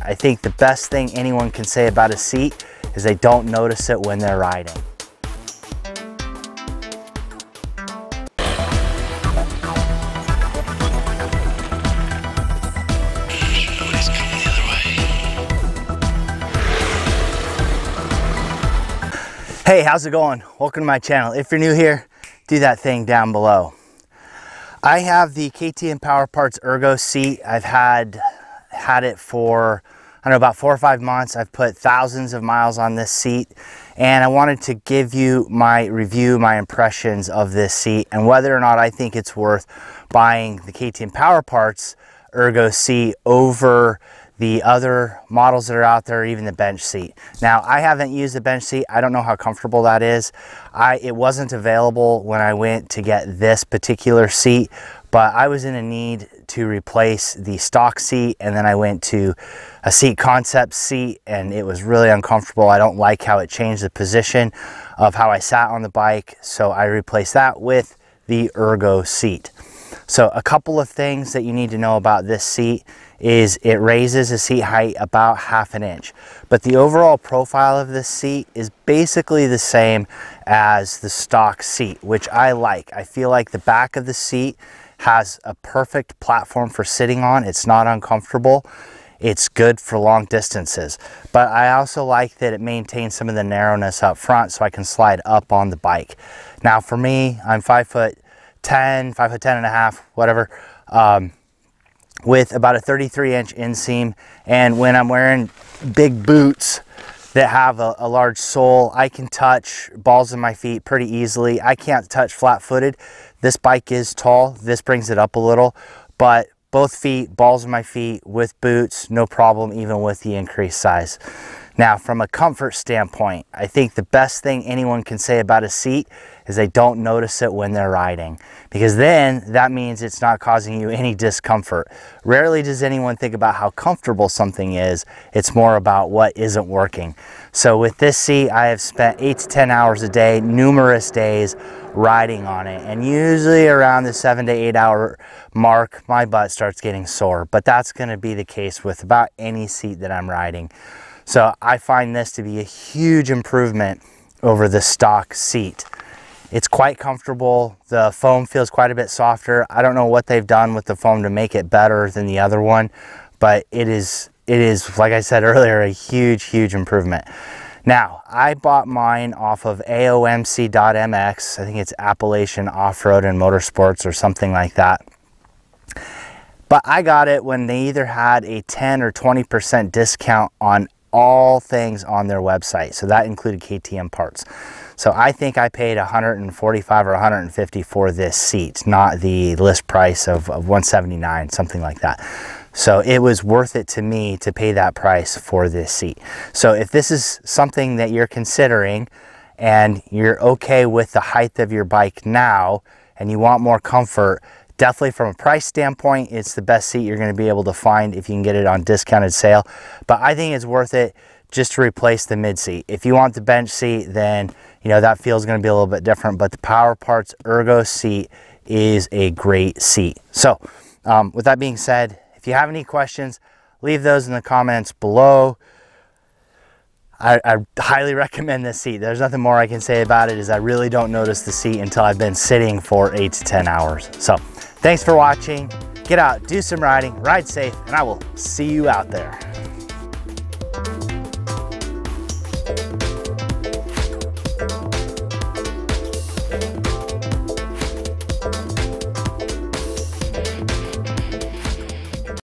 I think the best thing anyone can say about a seat is they don't notice it when they're riding. Hey, how's it going? Welcome to my channel. If you're new here, do that thing down below. I have the KTM Power Parts Ergo seat. I've had it for, I don't know, about 4 or 5 months. I've put thousands of miles on this seat, and I wanted to give you my review, my impressions of this seat, and whether or not I think it's worth buying the KTM Power Parts Ergo seat over the other models that are out there, even the bench seat. Now, I haven't used the bench seat. I don't know how comfortable that is. It wasn't available when I went to get this particular seat, but I was in a need to replace the stock seat, and then I went to a seat concept seat, and it was really uncomfortable. I don't like how it changed the position of how I sat on the bike, so I replaced that with the Ergo seat. So a couple of things that you need to know about this seat is it raises the seat height about 1/2 inch, but the overall profile of this seat is basically the same as the stock seat, which I like. I feel like the back of the seat has a perfect platform for sitting on. It's not uncomfortable. It's good for long distances, but I also like that it maintains some of the narrowness up front so I can slide up on the bike. Now for me, I'm 5'10", 5'10 and a half, whatever, with about a 33-inch inseam, and when I'm wearing big boots that have a large sole, I can touch balls in my feet pretty easily. I can't touch flat-footed. This bike is tall. This brings it up a little, but both feet, balls in my feet with boots, no problem, even with the increased size. Now, from a comfort standpoint, I think the best thing anyone can say about a seat is they don't notice it when they're riding, because then that means it's not causing you any discomfort. Rarely does anyone think about how comfortable something is. It's more about what isn't working. So with this seat, I have spent 8 to 10 hours a day, numerous days riding on it, and usually around the 7 to 8 hour mark, my butt starts getting sore, but that's going to be the case with about any seat that I'm riding. So I find this to be a huge improvement over the stock seat. It's quite comfortable. The foam feels quite a bit softer. I don't know what they've done with the foam to make it better than the other one, but it is, like I said earlier, a huge improvement. Now, I bought mine off of AOMC.mx. I think it's Appalachian Off-Road and Motorsports or something like that. But I got it when they either had a 10 or 20% discount on all things on their website. So that included KTM parts. So I think I paid $145 or $150 for this seat, not the list price of $179, something like that. So it was worth it to me to pay that price for this seat. So if this is something that you're considering and you're okay with the height of your bike now and you want more comfort, definitely from a price standpoint, it's the best seat you're going to be able to find if you can get it on discounted sale. But I think it's worth it just to replace the mid seat. If you want the bench seat, then you know that feels going to be a little bit different, but the Power Parts Ergo seat is a great seat. So with that being said, if you have any questions, leave those in the comments below. I highly recommend this seat. There's nothing more I can say about it, is I really don't notice the seat until I've been sitting for 8 to 10 hours. So thanks for watching. Get out, do some riding, ride safe, and I will see you out there.